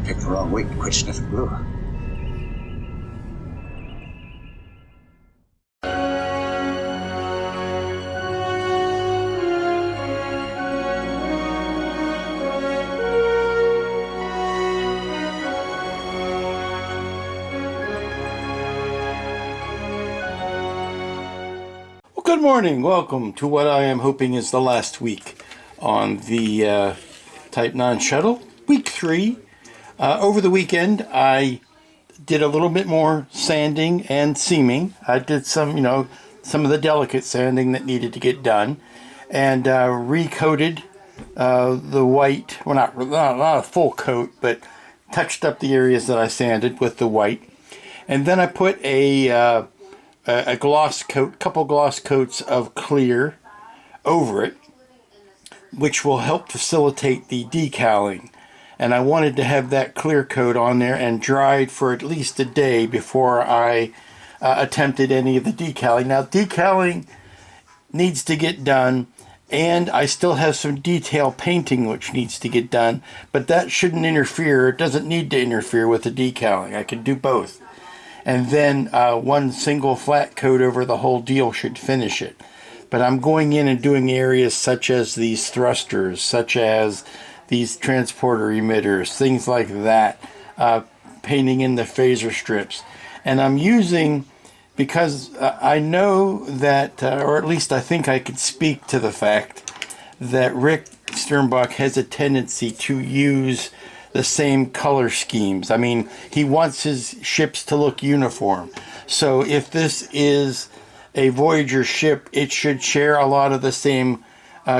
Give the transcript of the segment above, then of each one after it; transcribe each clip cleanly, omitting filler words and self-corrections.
Picked the wrong week to quit sniffing glue. Good morning. Welcome to what I am hoping is the last week on the Type 9 shuttle, week 3. Over the weekend, I did a little bit more sanding and seaming. I did some of the delicate sanding that needed to get done, and recoated the white. Well, not a full coat, but touched up the areas that I sanded with the white, and then I put a gloss coat, couple gloss coats of clear over it, which will help facilitate the decaling. And I wanted to have that clear coat on there and dried for at least a day before I attempted any of the decaling. Now, decaling needs to get done, and I still have some detail painting which needs to get done, but that shouldn't interfere. It doesn't need to interfere with the decaling. I can do both. And then one single flat coat over the whole deal should finish it. But I'm going in and doing areas such as these thrusters, such as these transporter emitters, things like that, painting in the phaser strips. And I'm using, because I know that, or at least I think I could speak to the fact that Rick Sternbach has a tendency to use the same color schemes. I mean, he wants his ships to look uniform. So if this is a Voyager ship, it should share a lot of the same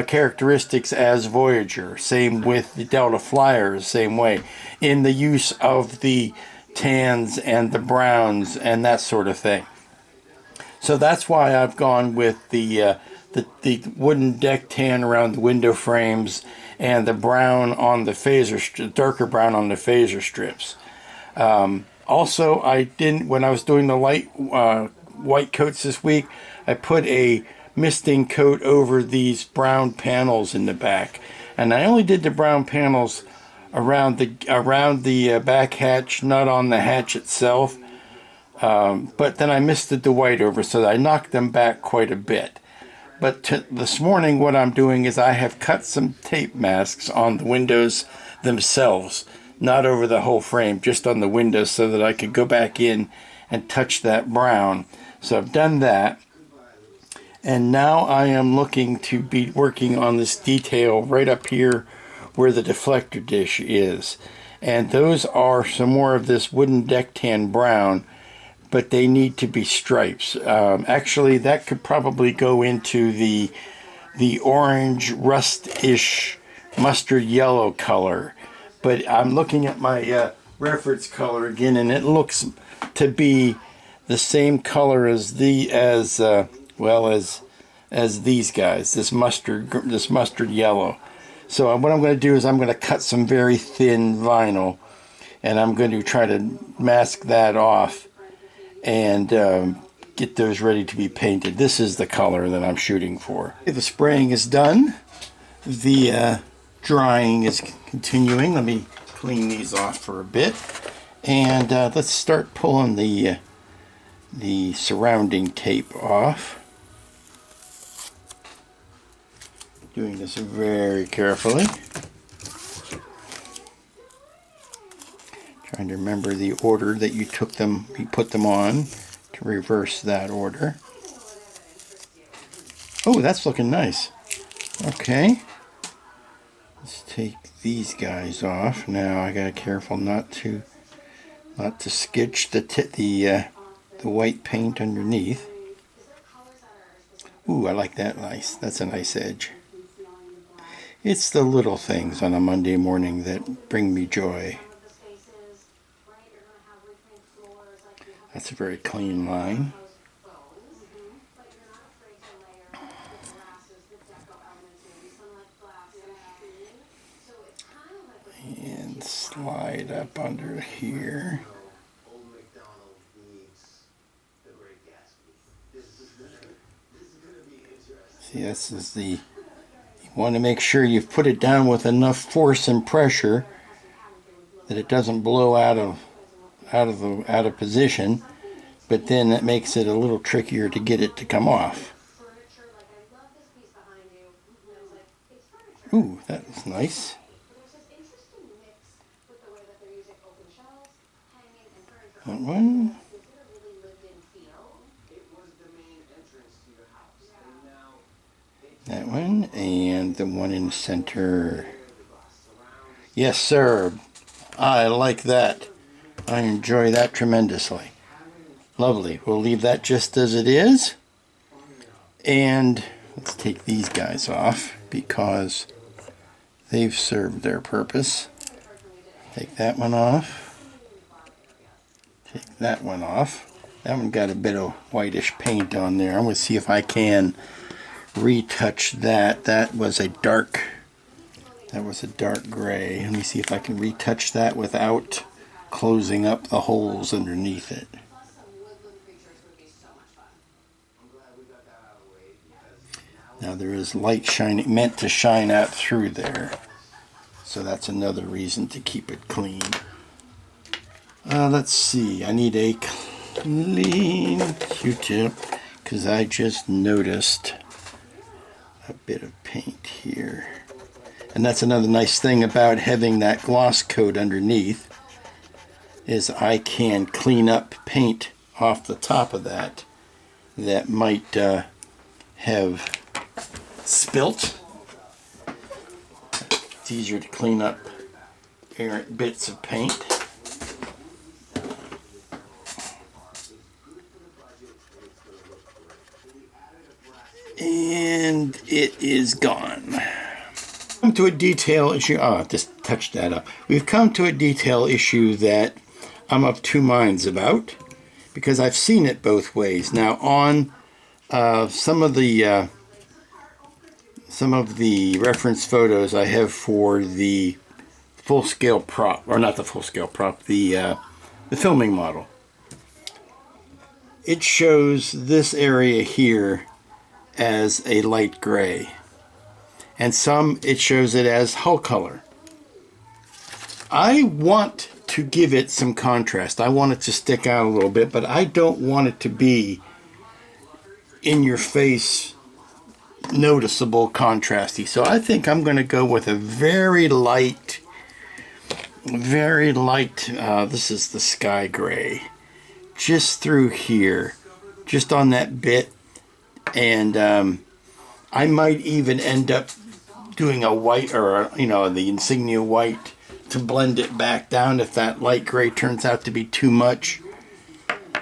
characteristics as Voyager. Same with the Delta Flyers, same way. In the use of the tans and the browns and that sort of thing. So that's why I've gone with the wooden deck tan around the window frames and the brown on the phaser, darker brown on the phaser strips. Also, when I was doing the light white coats this week, I put a misting coat over these brown panels in the back, and I only did the brown panels around the back hatch, not on the hatch itself. But then I misted the white over, so I knocked them back quite a bit. But this morning, what I'm doing is I have cut some tape masks on the windows themselves, not over the whole frame, just on the windows, so that I could go back in and touch that brown. So I've done that. And now I am looking to be working on this detail right up here where the deflector dish is. And those are some more of this wooden deck tan brown, but they need to be stripes. Actually, that could probably go into the orange rust-ish mustard yellow color. But I'm looking at my reference color again, and it looks to be the same color as these guys. This mustard yellow. So what I'm going to do is I'm going to cut some very thin vinyl, and I'm going to try to mask that off and get those ready to be painted. This is the color that I'm shooting for. The spraying is done. The drying is continuing. Let me clean these off for a bit, and let's start pulling the surrounding tape off. Doing this very carefully. Trying to remember the order that you put them on to reverse that order. Oh, that's looking nice. Okay. Let's take these guys off. Now I gotta be careful not to sketch the white paint underneath. Ooh, I like that. Nice. That's a nice edge. It's the little things on a Monday morning that bring me joy. That's a very clean line. And slide up under here. See, this is you want to make sure you've put it down with enough force and pressure that it doesn't blow out of position, but then that makes it a little trickier to get it to come off. Ooh, that's nice. That one. That one, and the one in the center. Yes, sir. I like that. I enjoy that tremendously. Lovely. We'll leave that just as it is. And let's take these guys off because they've served their purpose. Take that one off. Take that one off. That one got a bit of whitish paint on there. I'm going to see if I can retouch that. That was a dark gray. Let me see if I can retouch that without closing up the holes underneath it. Now there is light shining, meant to shine out through there. So that's another reason to keep it clean. Let's see, I need a clean Q-tip because I just noticed a bit of paint here. And that's another nice thing about having that gloss coat underneath, is I can clean up paint off the top of that might have spilt. It's easier to clean up errant bits of paint. And it is gone. Come to a detail issue. Oh, just touch that up. We've come to a detail issue that I'm of two minds about because I've seen it both ways. Now, on some of the reference photos I have for the full-scale prop, or not the full-scale prop, the filming model, it shows this area here as a light gray, and some it shows it as hull color. I want to give it some contrast. I want it to stick out a little bit, but I don't want it to be in your face noticeable contrasty. So I think I'm going to go with a very light, this is the sky gray, just through here, just on that bit. And I might even end up doing a white, or the insignia white, to blend it back down if that light gray turns out to be too much.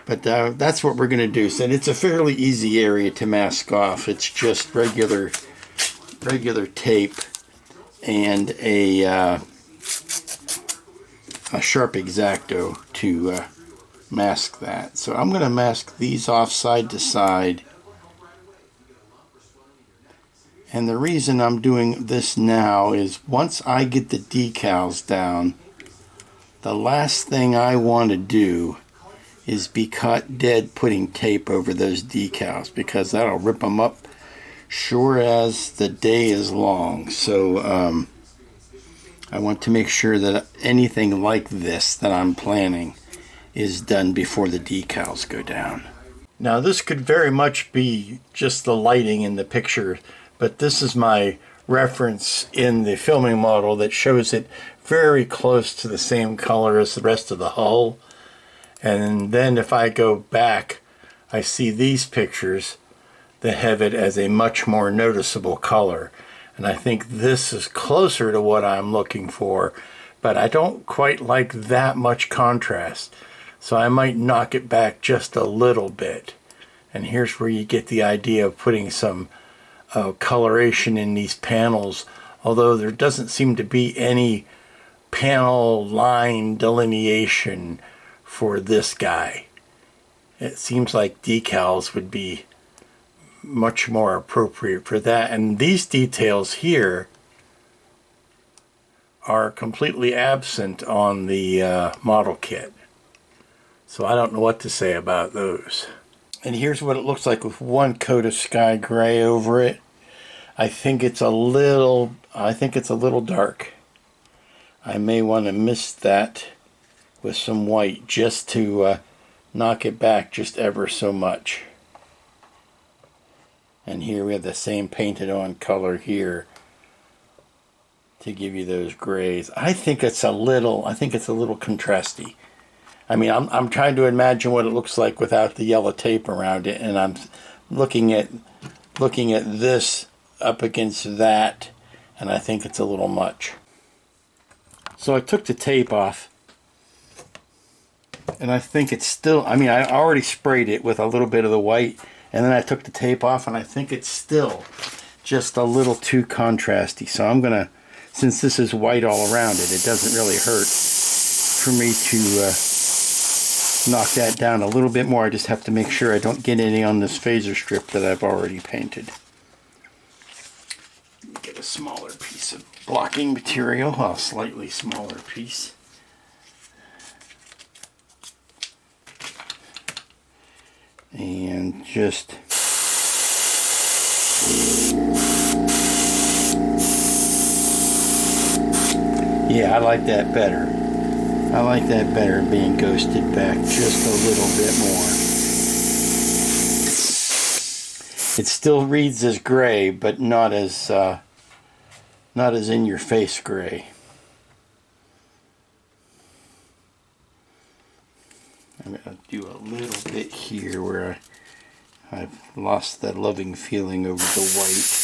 But that's what we're going to do. So it's a fairly easy area to mask off. It's just regular tape and a sharp X-Acto to mask that. So I'm going to mask these off side to side. And the reason I'm doing this now is once I get the decals down, the last thing I want to do is be caught dead putting tape over those decals, because that'll rip them up sure as the day is long. So I want to make sure that anything like this that I'm planning is done before the decals go down. Now this could very much be just the lighting in the picture, but this is my reference in the filming model that shows it very close to the same color as the rest of the hull. And then if I go back, I see these pictures that have it as a much more noticeable color. And I think this is closer to what I'm looking for, but I don't quite like that much contrast. So I might knock it back just a little bit. And here's where you get the idea of putting some coloration in these panels, although there doesn't seem to be any panel line delineation for this guy. It seems like decals would be much more appropriate for that, and these details here are completely absent on the model kit, so I don't know what to say about those. And here's what it looks like with one coat of sky gray over it. I think it's a little dark. I may want to mist that with some white just to knock it back just ever so much. And here we have the same painted on color here to give you those grays. I think it's a little contrasty. I mean, I'm trying to imagine what it looks like without the yellow tape around it, and I'm looking at this up against that, and I think it's a little much. So I took the tape off, and I think it's still, I mean, I already sprayed it with a little bit of the white, and then I took the tape off, and I think it's still just a little too contrasty. So I'm going to, since this is white all around it, it doesn't really hurt for me to knock that down a little bit more. I just have to make sure I don't get any on this phaser strip that I've already painted. Get a smaller piece of blocking material, a slightly smaller piece. And just yeah, I like that better. I like that better, being ghosted back just a little bit more. It still reads as gray, but not as in your face gray. I'm going to do a little bit here where I've lost that loving feeling over the white.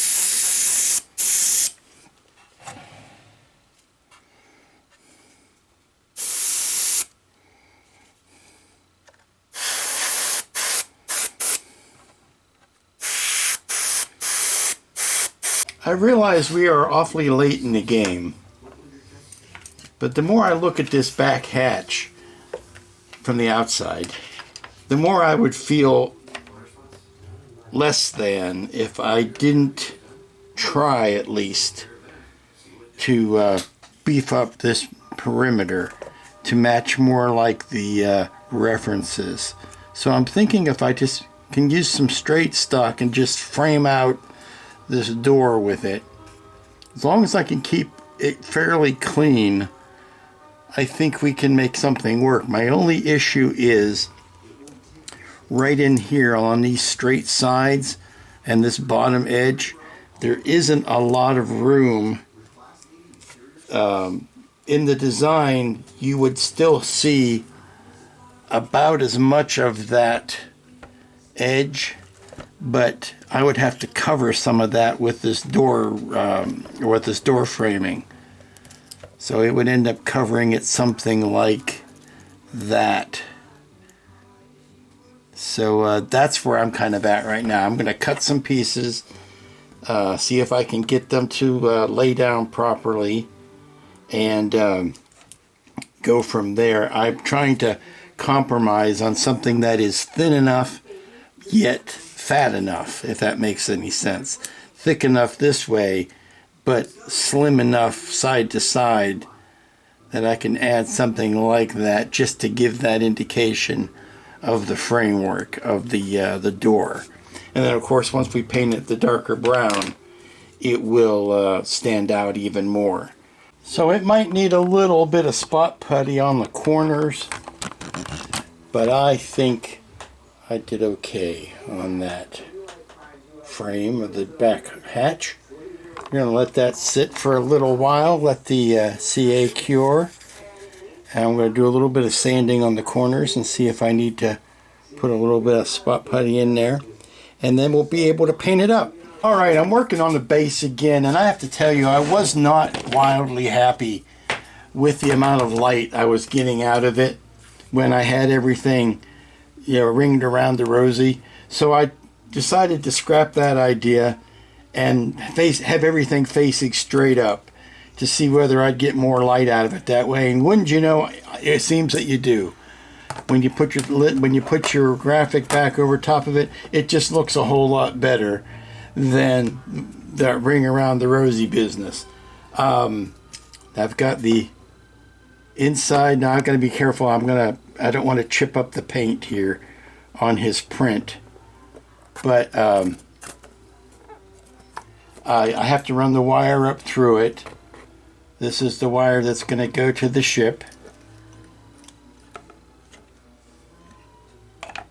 I realize we are awfully late in the game, but the more I look at this back hatch from the outside, the more I would feel less than if I didn't try at least to beef up this perimeter to match more like the references. So I'm thinking if I just can use some straight stock and just frame out this door with it, as long as I can keep it fairly clean, I think we can make something work. My only issue is right in here on these straight sides and this bottom edge, there isn't a lot of room. In the design, you would still see about as much of that edge, but I would have to cover some of that with this door, with this door framing. So it would end up covering it something like that. So that's where I'm kind of at right now. I'm going to cut some pieces, see if I can get them to lay down properly, and go from there. I'm trying to compromise on something that is thin enough yet fat enough, if that makes any sense. Thick enough this way, but slim enough side to side that I can add something like that just to give that indication of the framework of the door. And then of course once we paint it the darker brown, it will stand out even more. So it might need a little bit of spot putty on the corners, but I think I did okay on that frame of the back hatch. We're going to let that sit for a little while, let the CA cure. And I'm going to do a little bit of sanding on the corners and see if I need to put a little bit of spot putty in there. And then we'll be able to paint it up. Alright, I'm working on the base again, and I have to tell you, I was not wildly happy with the amount of light I was getting out of it when I had everything, you know, ringed around the rosy. So I decided to scrap that idea and have everything facing straight up to see whether I'd get more light out of it that way. And wouldn't you know, it seems that you do. When you put your graphic back over top of it, it just looks a whole lot better than the ring around the rosy business. I've got the inside. Now I've got to be careful. I don't want to chip up the paint here on his print, but I have to run the wire up through it This is the wire that's going to go to the ship.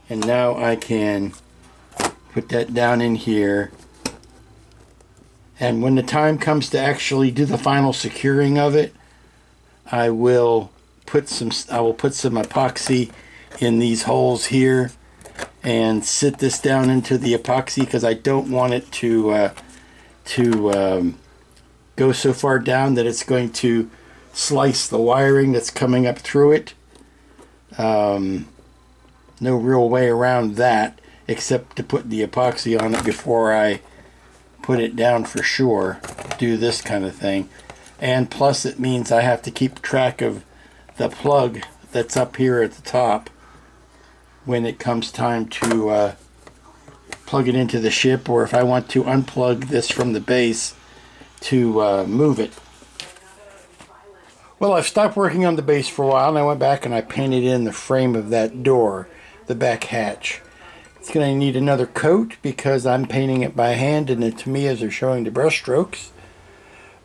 And now I can put that down in here. And when the time comes to actually do the final securing of it, I will put some epoxy in these holes here and sit this down into the epoxy, because I don't want it to go so far down that it's going to slice the wiring that's coming up through it. No real way around that except to put the epoxy on it before I put it down for sure. Do this kind of thing. And plus it means I have to keep track of the plug that's up here at the top when it comes time to plug it into the ship, or if I want to unplug this from the base to move it. Well, I've stopped working on the base for a while, and I went back and I painted in the frame of that door, the back hatch. It's going to need another coat because I'm painting it by hand, and the Tamiya's are showing the brush strokes.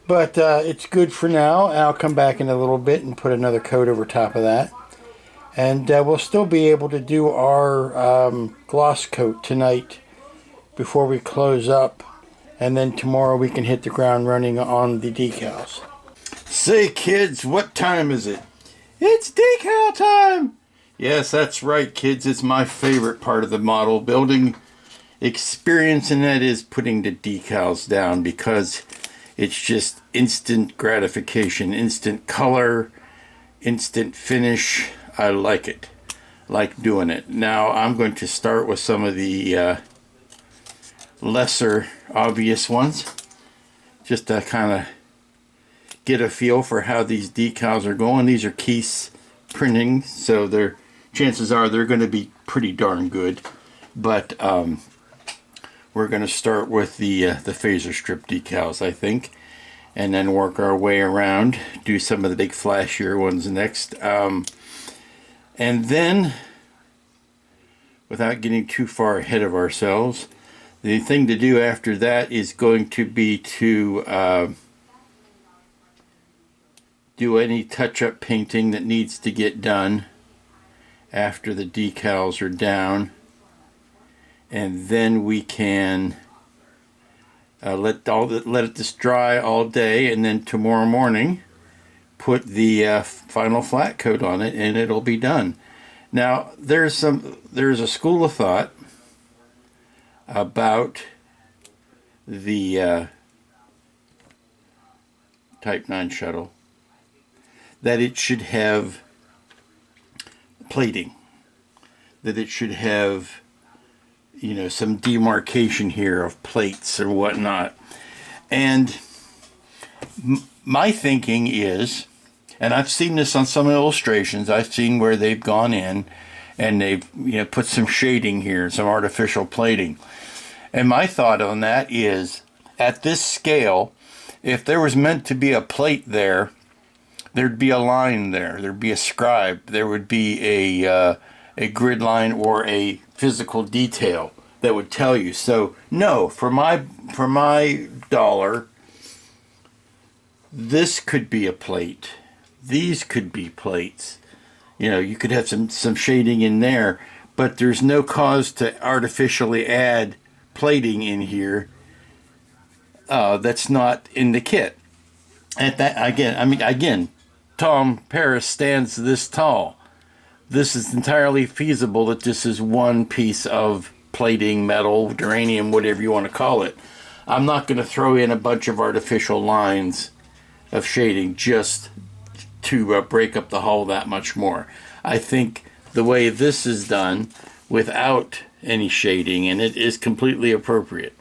But it's good for now. I'll come back in a little bit and put another coat over top of that. And we'll still be able to do our gloss coat tonight before we close up. And then tomorrow we can hit the ground running on the decals. Say kids, what time is it? It's decal time! Yes, that's right kids. It's my favorite part of the model building experience, and that is putting the decals down, because it's just instant gratification, instant color, instant finish. I like it. Like doing it. Now I'm going to start with some of the lesser obvious ones, just to kind of get a feel for how these decals are going. These are Keith's printing, so they're chances are they're going to be pretty darn good. But we're going to start with the phaser strip decals, I think, and then work our way around, do some of the big flashier ones next. And then, without getting too far ahead of ourselves, the thing to do after that is going to be to do any touch-up painting that needs to get done after the decals are down. And then we can let it just dry all day, and then tomorrow morning put the final flat coat on it, and it'll be done. Now there's a school of thought about the Type 9 shuttle that it should have plating, that it should have, you know, some demarcation here of plates or whatnot. And my thinking is, and I've seen this on some illustrations, I've seen where they've gone in and they've, you know, put some shading here, some artificial plating. And my thought on that is, at this scale, if there was meant to be a plate there, there'd be a line there, there'd be a scribe, there would be a grid line or a physical detail that would tell you. So no, for my dollar, this could be a plate. These could be plates. You know, you could have some shading in there, but there's no cause to artificially add plating in here that's not in the kit. At that, again, Tom Paris stands this tall. This is entirely feasible that this is one piece of plating, metal, duranium, whatever you want to call it. I'm not going to throw in a bunch of artificial lines of shading just to break up the hull that much more. I think the way this is done without any shading in it is completely appropriate.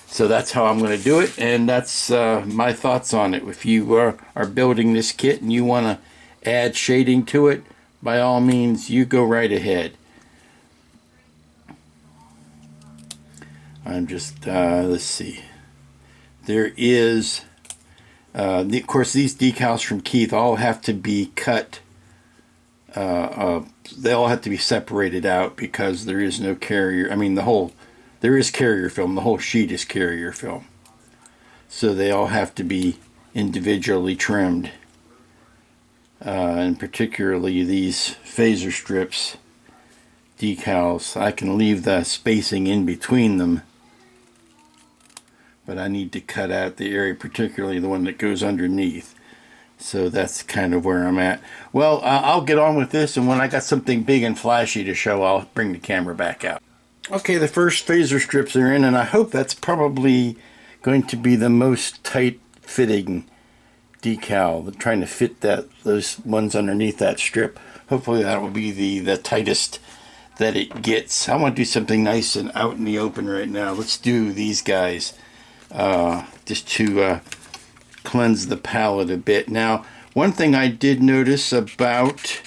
So that's how I'm going to do it, and that's my thoughts on it. If you are building this kit and you want to add shading to it, by all means, you go right ahead. I'm just, let's see. There is, of course, these decals from Keith all have to be cut. They all have to be separated out because there is no carrier. I mean, there is carrier film. The whole sheet is carrier film. So they all have to be individually trimmed. And particularly these phaser strips decals. I can leave the spacing in between them, but I need to cut out the area, particularly the one that goes underneath. So that's kind of where I'm at. Well, I'll get on with this, and when I got something big and flashy to show, I'll bring the camera back out. Okay, the first phaser strips are in, and I hope that's probably going to be the most tight-fitting decal. Trying to fit those ones underneath that strip. Hopefully that will be the tightest that it gets. I want to do something nice and out in the open right now. Let's do these guys just to cleanse the palette a bit. Now, one thing I did notice about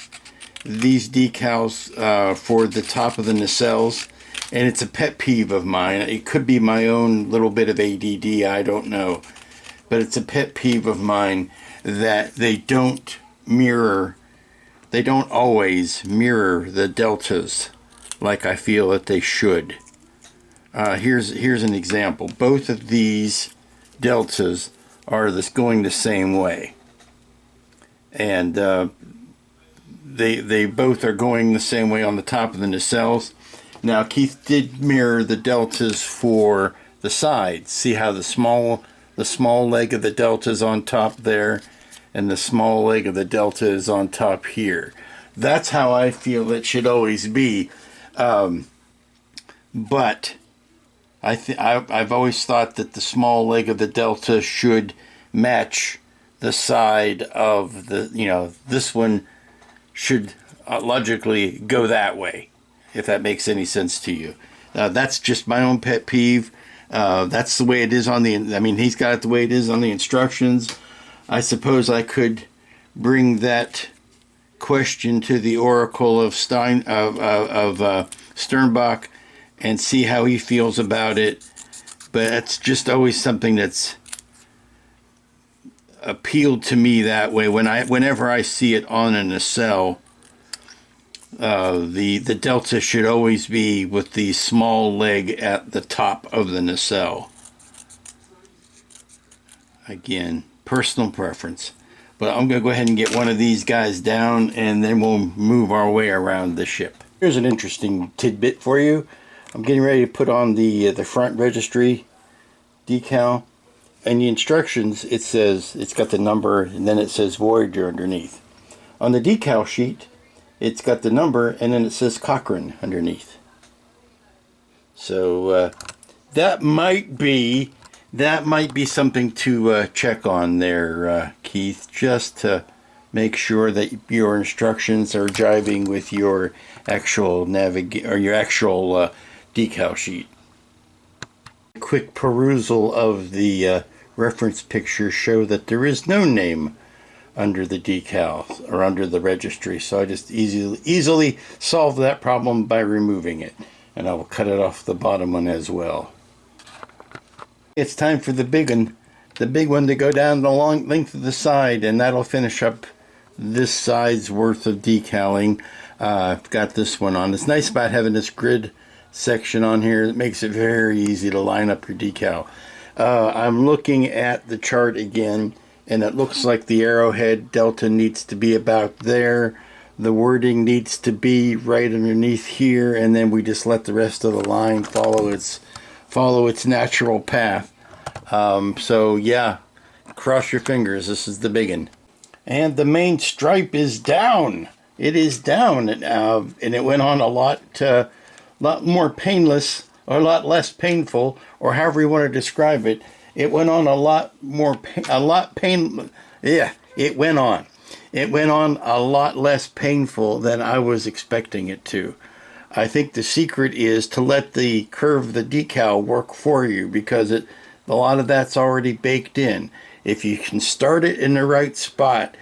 these decals for the top of the nacelles, and it's a pet peeve of mine. It could be my own little bit of ADD, I don't know. But it's a pet peeve of mine that they don't always mirror the deltas like I feel that they should. Here's an example. Both of these deltas are going the same way, and they both are going the same way on the top of the nacelles. Now Keith did mirror the deltas for the sides. See how the small leg of the delta is on top there, and the small leg of the delta is on top here. That's how I feel it should always be. But I've always thought that the small leg of the delta should match the side of this one should logically go that way, if that makes any sense to you. That's just my own pet peeve. That's the way it is on he's got it the way it is on the instructions. I suppose I could bring that question to the Oracle of Sternbach and see how he feels about it, but it's just always something that's appealed to me that way. Whenever I see it on a nacelle, the delta should always be with the small leg at the top of the nacelle. Again, personal preference. But I'm going to go ahead and get one of these guys down, and then we'll move our way around the ship. Here's an interesting tidbit for you. I'm getting ready to put on the front registry decal. In the instructions, it says, it's got the number, and then it says Voyager underneath. On the decal sheet, it's got the number, and then it says Cochrane underneath. So that might be something to check on there, Keith, just to make sure that your instructions are jiving with your actual decal sheet. A quick perusal of the reference pictures show that there is no name under the decals or under the registry, so I just easily solve that problem by removing it, and I will cut it off the bottom one as well. It's time for the big one to go down the long length of the side, and that'll finish up this side's worth of decaling. I've got this one on. It's nice about having this grid section on here. It makes it very easy to line up your decal. I'm looking at the chart again, and it looks like the arrowhead delta needs to be about there. The wording needs to be right underneath here, and then we just let the rest of the line follow its natural path. So yeah, cross your fingers. This is the big one. And the main stripe is down. It is down, and it went on a lot more painless, or a lot less painful, or however you want to describe it. It went on it went on a lot less painful than I was expecting it to. I think the secret is to let the curve of the decal work for you, because a lot of that's already baked in. If you can start it in the right spot,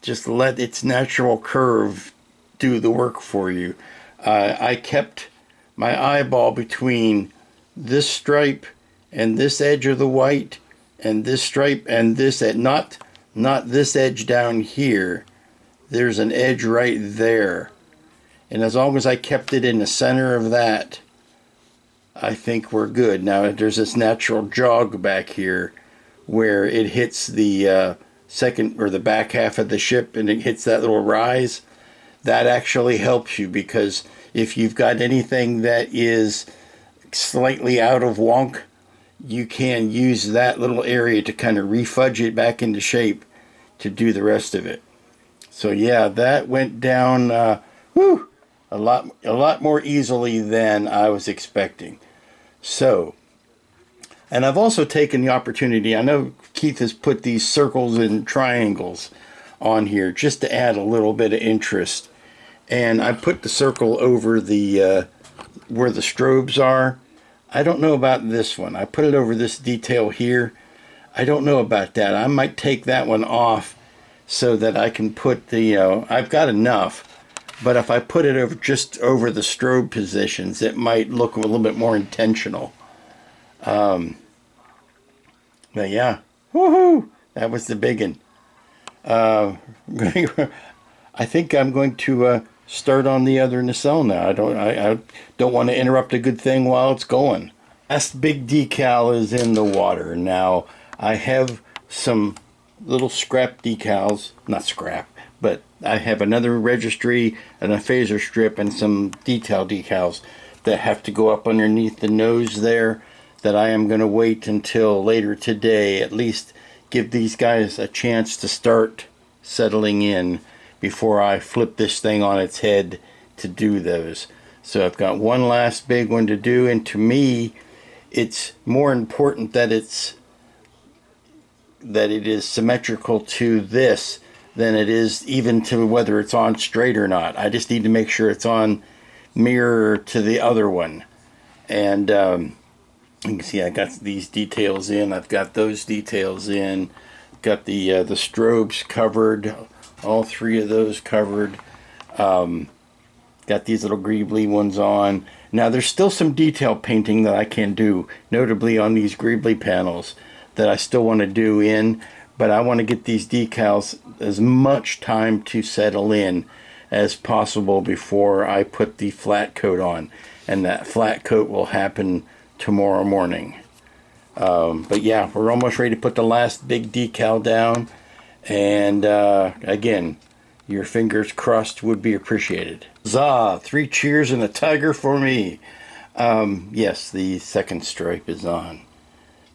just let its natural curve do the work for you. I kept my eyeball between this stripe and this edge of the white, and this stripe and this edge, not this edge down here. There's an edge right there. And as long as I kept it in the center of that, I think we're good. Now there's this natural jog back here, where it hits the second or the back half of the ship and it hits that little rise. That actually helps you, because if you've got anything that is slightly out of wonk, you can use that little area to kind of refudge it back into shape to do the rest of it. So yeah, that went down a lot more easily than I was expecting. So, and I've also taken the opportunity, I know Keith has put these circles and triangles on here just to add a little bit of interest. And I put the circle over the where the strobes are. I don't know about this one. I put it over this detail here. I don't know about that. I might take that one off so that I can put the, I've got enough. But if I put it over just over the strobe positions, it might look a little bit more intentional. But yeah, woohoo! That was the big one. I think I'm going to start on the other nacelle now. I don't want to interrupt a good thing while it's going. Last big decal is in the water. Now I have some little scrap decals, not scrap, but I have another registry and a phaser strip and some detail decals that have to go up underneath the nose there, that I am going to wait until later today, at least give these guys a chance to start settling in before I flip this thing on its head to do those. So I've got one last big one to do, and to me it's more important that it is symmetrical to this than it is even to whether it's on straight or not. I just need to make sure it's on mirror to the other one. And you can see I got these details in, I've got those details in, got the strobes covered, all three of those covered. Got these little greebly ones on. Now there's still some detail painting that I can do, notably on these greebly panels, that I still want to do in, but I want to get these decals as much time to settle in as possible before I put the flat coat on, and that flat coat will happen tomorrow morning. But yeah, we're almost ready to put the last big decal down, and again, your fingers crossed would be appreciated. Huzzah! 3 cheers and a tiger for me. Yes, the second stripe is on.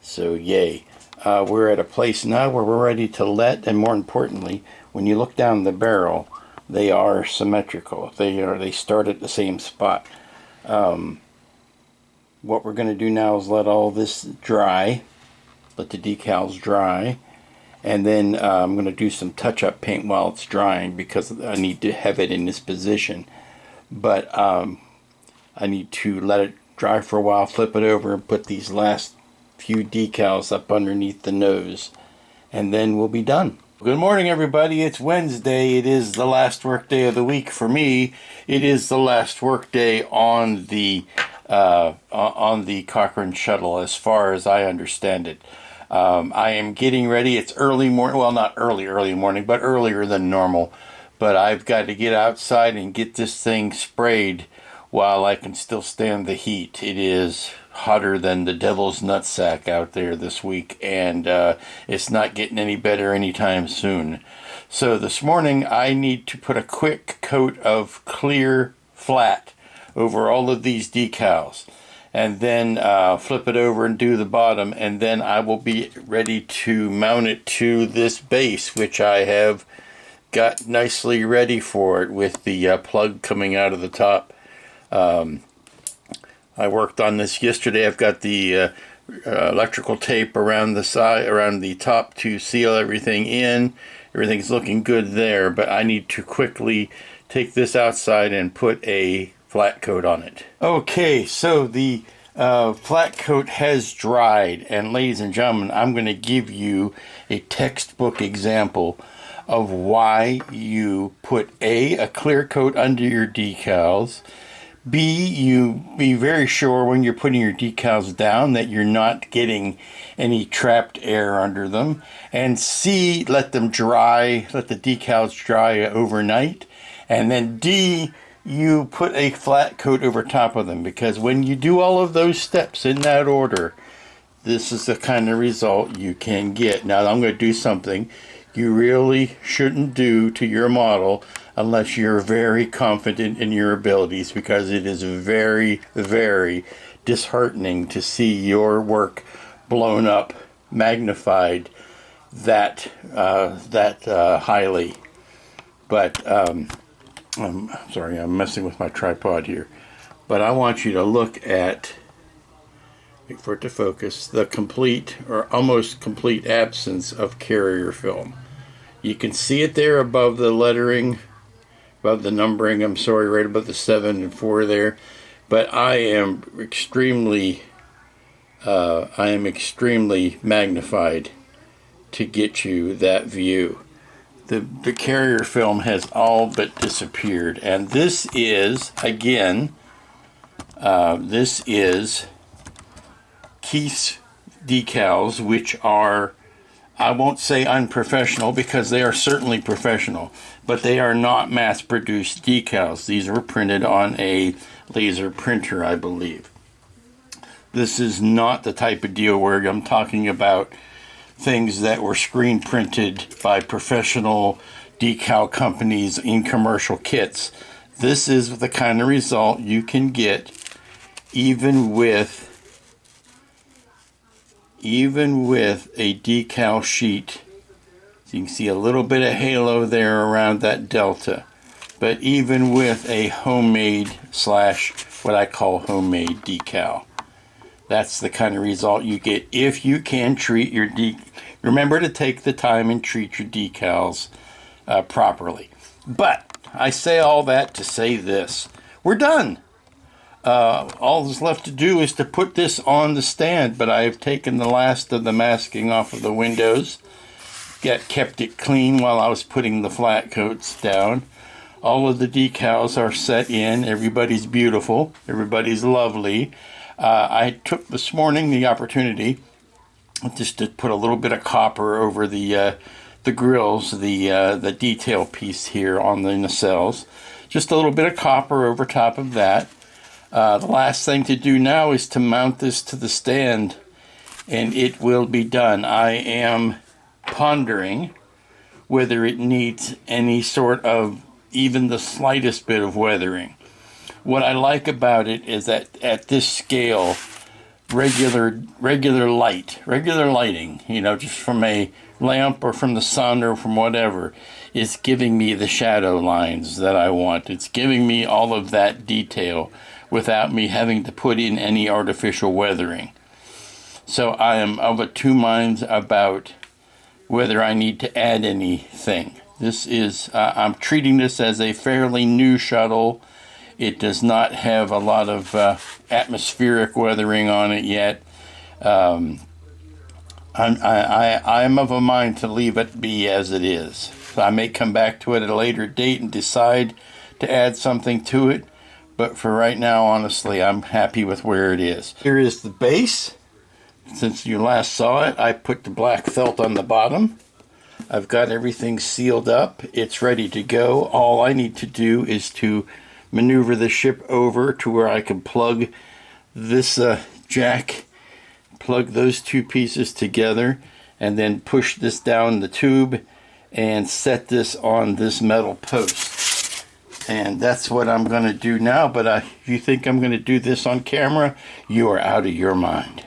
So yay. We're at a place now where we're ready to let, and more importantly, when you look down the barrel, they are symmetrical. They start at the same spot. What we're going to do now is let all this dry, let the decals dry, and then I'm going to do some touch-up paint while it's drying, because I need to have it in this position. But I need to let it dry for a while, flip it over, and put these last few decals up underneath the nose, and then we'll be done. Good morning, everybody. It's Wednesday. It is the last work day of the week for me. It is the last work day on the Cochrane shuttle, as far as I understand it. I am getting ready. It's early morning. Well, not early morning, but earlier than normal. But I've got to get outside and get this thing sprayed while I can still stand the heat. It is hotter than the devil's nutsack out there this week, and it's not getting any better anytime soon. So this morning I need to put a quick coat of clear flat over all of these decals, and then flip it over and do the bottom, and then I will be ready to mount it to this base, which I have got nicely ready for it with the plug coming out of the top. I worked on this yesterday. I've got the electrical tape around the side, around the top, to seal everything in. Everything's looking good there, but I need to quickly take this outside and put a flat coat on it. Okay, so the flat coat has dried, and ladies and gentlemen, I'm going to give you a textbook example of why you put a clear coat under your decals, B, you be very sure when you're putting your decals down that you're not getting any trapped air under them, and C, let them dry, let the decals dry overnight, and then D, you put a flat coat over top of them, because when you do all of those steps in that order, this is the kind of result you can get. Now I'm going to do something you really shouldn't do to your model unless you're very confident in your abilities, because it is very, very disheartening to see your work blown up, magnified that highly. But I'm sorry, I'm messing with my tripod here. But I want you to look at, wait for it to focus, the complete or almost complete absence of carrier film. You can see it there above the lettering, above the numbering, I'm sorry, right above the 7 and 4 there. But I am extremely magnified to get you that view. The carrier film has all but disappeared. And this is, again, this is Keith's decals, which are, I won't say unprofessional because they are certainly professional, but they are not mass-produced decals. These were printed on a laser printer, I believe. This is not the type of deal where I'm talking about things that were screen printed by professional decal companies in commercial kits. This is the kind of result you can get even with a decal sheet. So you can see a little bit of halo there around that delta. But even with a homemade slash what I call homemade decal, that's the kind of result you get if you can treat your remember to take the time and treat your decals properly. But I say all that to say this. We're done. All that's left to do is to put this on the stand, but I have taken the last of the masking off of the windows, kept it clean while I was putting the flat coats down. All of the decals are set in. Everybody's beautiful. Everybody's lovely. I took this morning the opportunity just to put a little bit of copper over the grills, the detail piece here on the nacelles. Just a little bit of copper over top of that. The last thing to do now is to mount this to the stand, and it will be done. I am pondering whether it needs any sort of, even the slightest bit of weathering. What I like about it is that at this scale, regular lighting, you know, just from a lamp or from the sun or from whatever, is giving me the shadow lines that I want. It's giving me all of that detail without me having to put in any artificial weathering. So I am of two minds about whether I need to add anything. This is, I'm treating this as a fairly new shuttle. It does not have a lot of atmospheric weathering on it yet. I'm of a mind to leave it be as it is. So I may come back to it at a later date and decide to add something to it. But for right now, honestly, I'm happy with where it is. Here is the base. Since you last saw it, I put the black felt on the bottom. I've got everything sealed up. It's ready to go. All I need to do is to maneuver the ship over to where I can plug this jack, plug those two pieces together, and then push this down the tube and set this on this metal post. And that's what I'm going to do now. But if you think I'm going to do this on camera, you are out of your mind.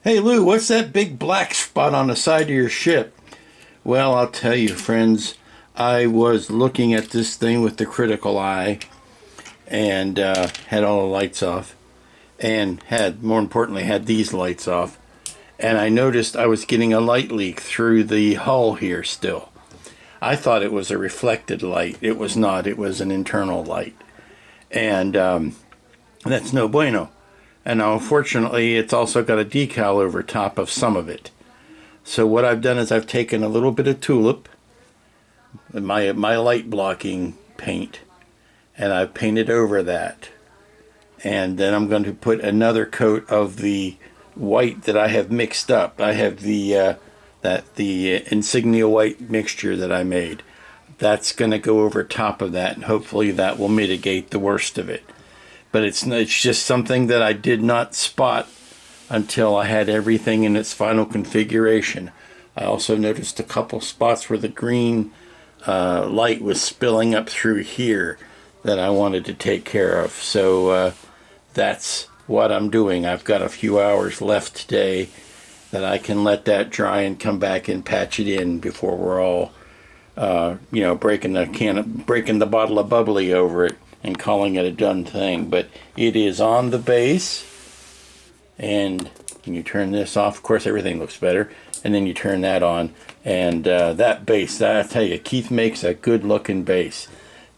Hey Lou, what's that big black spot on the side of your ship? Well, I'll tell you, friends, I was looking at this thing with the critical eye and had all the lights off, and more importantly, had these lights off. And I noticed I was getting a light leak through the hull here still. I thought it was a reflected light. It was not. It was an internal light. And that's no bueno. And now, unfortunately, it's also got a decal over top of some of it. So what I've done is I've taken a little bit of tulip, my light blocking paint, and I've painted over that. And then I'm going to put another coat of the white that I have mixed up. I have the insignia white mixture that I made. That's going to go over top of that, and hopefully that will mitigate the worst of it. But it's just something that I did not spot until I had everything in its final configuration. I also noticed a couple spots where the green light was spilling up through here that I wanted to take care of. So that's what I'm doing. I've got a few hours left today that I can let that dry and come back and patch it in before we're all, breaking the bottle of bubbly over it and calling it a done thing. But it is on the base, and when you turn this off, of course, everything looks better. And then you turn that on, and that base, I tell you, Keith makes a good-looking base.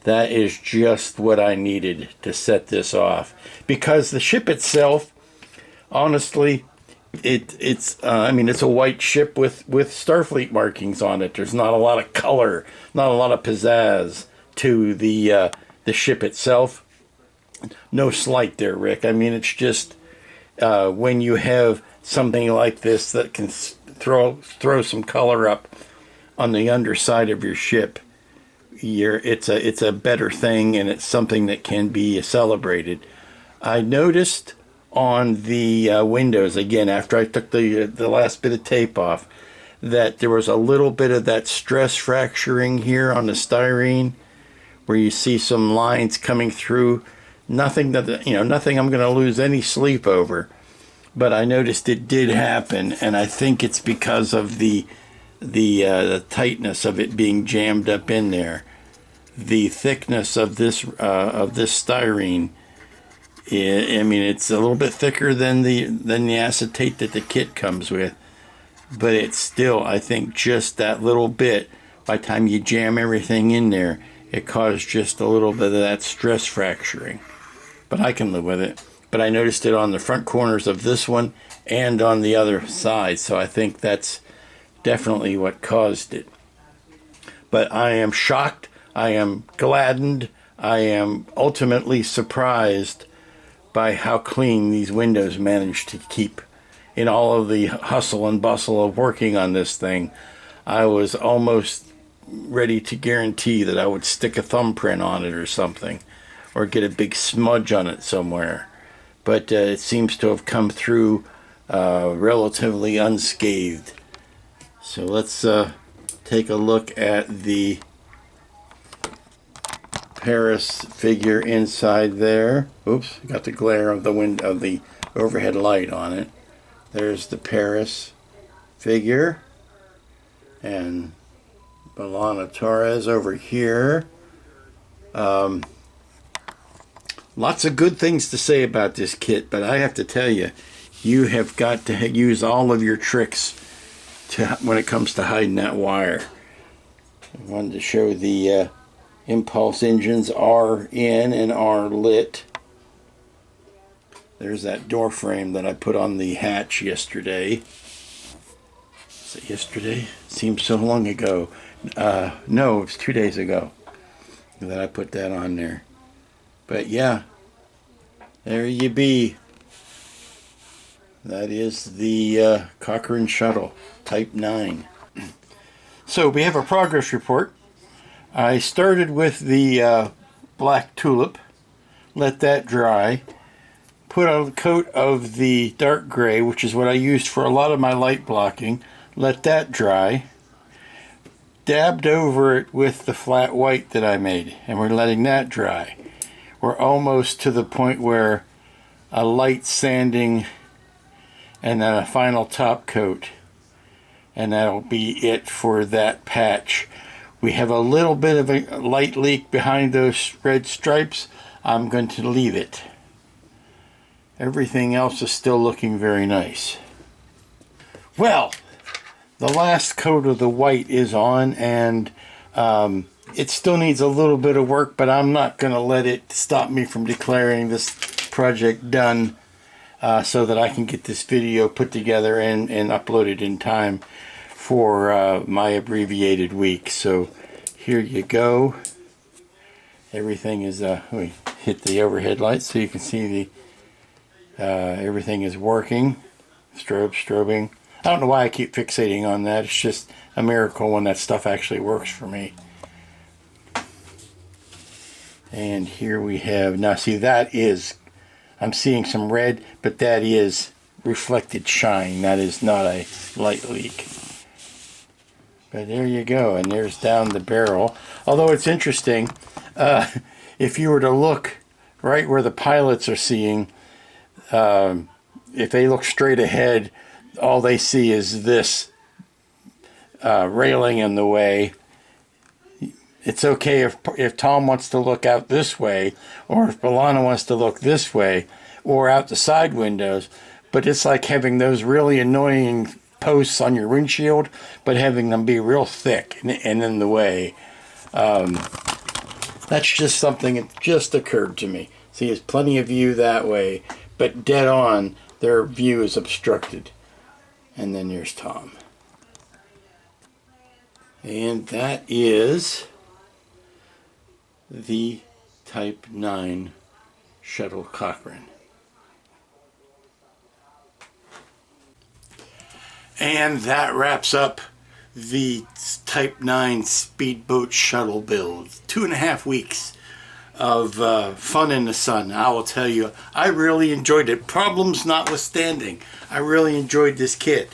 That is just what I needed to set this off. Because the ship itself, honestly, it's a white ship with Starfleet markings on it. There's not a lot of color, not a lot of pizzazz to the ship itself. No slight there, Rick. I mean, it's just when you have something like this that can throw some color up on the underside of your ship, it's a better thing, and it's something that can be celebrated. I noticed on the windows, again, after I took the last bit of tape off, that there was a little bit of that stress fracturing here on the styrene, where you see some lines coming through. Nothing I'm going to lose any sleep over, but I noticed it did happen, and I think it's because of the tightness of it being jammed up in there. The thickness of this styrene, it's a little bit thicker than the acetate that the kit comes with, but it's still, I think, just that little bit. By the time you jam everything in there, it caused just a little bit of that stress fracturing. But I can live with it. But I noticed it on the front corners of this one and on the other side, so I think that's definitely what caused it. But I am shocked, I am gladdened, I am ultimately surprised by how clean these windows managed to keep. In all of the hustle and bustle of working on this thing, I was almost ready to guarantee that I would stick a thumbprint on it or something, or get a big smudge on it somewhere. But it seems to have come through relatively unscathed. So let's take a look at the Paris figure inside there. Oops, got the glare of the overhead light on it. There's the Paris figure, and Milana Torres over here. Lots of good things to say about this kit, but I have to tell you, you have got to use all of your tricks when it comes to hiding that wire. I wanted to show the impulse engines are in and are lit. There's that door frame that I put on the hatch yesterday. Is it yesterday? Seems so long ago. No, it was 2 days ago that I put that on there. But yeah, there you be. That is the Cochrane shuttle, Type 9. So we have a progress report. I started with the black tulip, let that dry, put a coat of the dark gray, which is what I used for a lot of my light blocking, let that dry, dabbed over it with the flat white that I made, and we're letting that dry. We're almost to the point where a light sanding and then a final top coat, and that'll be it for that patch. We have a little bit of a light leak behind those red stripes. I'm going to leave it. Everything else is still looking very nice. Well, the last coat of the white is on, and it still needs a little bit of work, but I'm not going to let it stop me from declaring this project done, so that I can get this video put together and uploaded in time for my abbreviated week. So here you go. Everything is, we hit the overhead light so you can see the everything is working. Strobing. I don't know why I keep fixating on that. It's just a miracle when that stuff actually works for me. And here we have, now see, that is, I'm seeing some red, but that is reflected shine. That is not a light leak. But there you go, and there's down the barrel. Although it's interesting, if you were to look right where the pilots are seeing, if they look straight ahead, all they see is this railing in the way. It's okay if Tom wants to look out this way, or if Balana wants to look this way, or out the side windows, but it's like having those really annoying posts on your windshield, but having them be real thick and in the way. That's just something that just occurred to me. See, there's plenty of view that way, but dead on, their view is obstructed. And then there's Tom. And that is the Type 9 Shuttle Cochrane. And that wraps up the Type 9 Speedboat Shuttle build. 2.5 weeks of fun in the sun. I will tell you, I really enjoyed it. Problems notwithstanding, I really enjoyed this kit.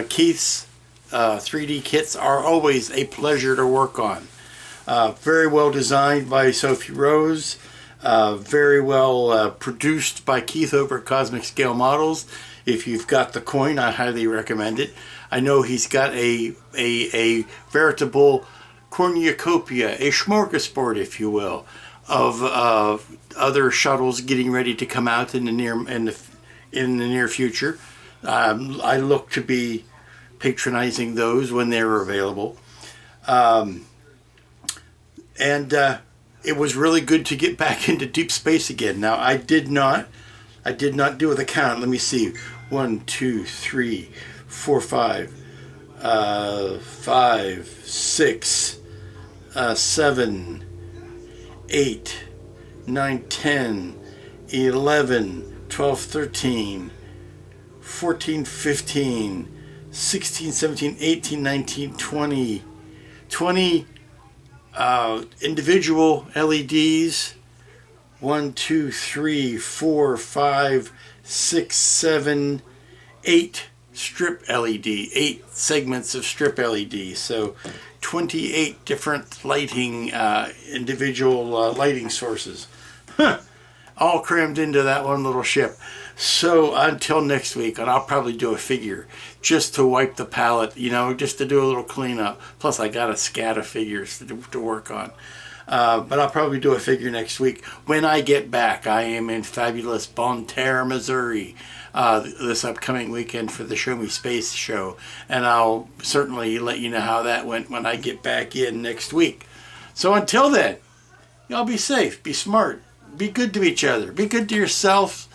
Keith's 3D kits are always a pleasure to work on. Very well designed by Sophie Rose. Very well produced by Keith over at Cosmic Scale Models. If you've got the coin, I highly recommend it. I know he's got a veritable cornucopia, a smorgasbord, if you will, of other shuttles getting ready to come out in the near future. I look to be patronizing those when they're available. It was really good to get back into deep space again. Now, I did not do the count. Let me see. 1, 2, 3, 4, 5, 6, 7, 8, 9, 10, 11, 12, 13, 14, 15, 16, 17, 18, 19, 20, 20 individual LEDs. 1, 2, 3, 4, 5, 6, 7, 8 strip LED, 8 segments of strip LED. So 28 different lighting, individual lighting sources. All crammed into that one little ship. So until next week, and I'll probably do a figure just to wipe the palette, just to do a little cleanup. Plus I got a scat of figures to work on. But I'll probably do a figure next week. When I get back, I am in fabulous Bonne Terre, Missouri, this upcoming weekend for the Show Me Space show. And I'll certainly let you know how that went when I get back in next week. So until then, y'all be safe, be smart, be good to each other, be good to yourself,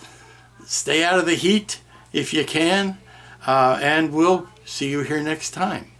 stay out of the heat if you can, and we'll see you here next time.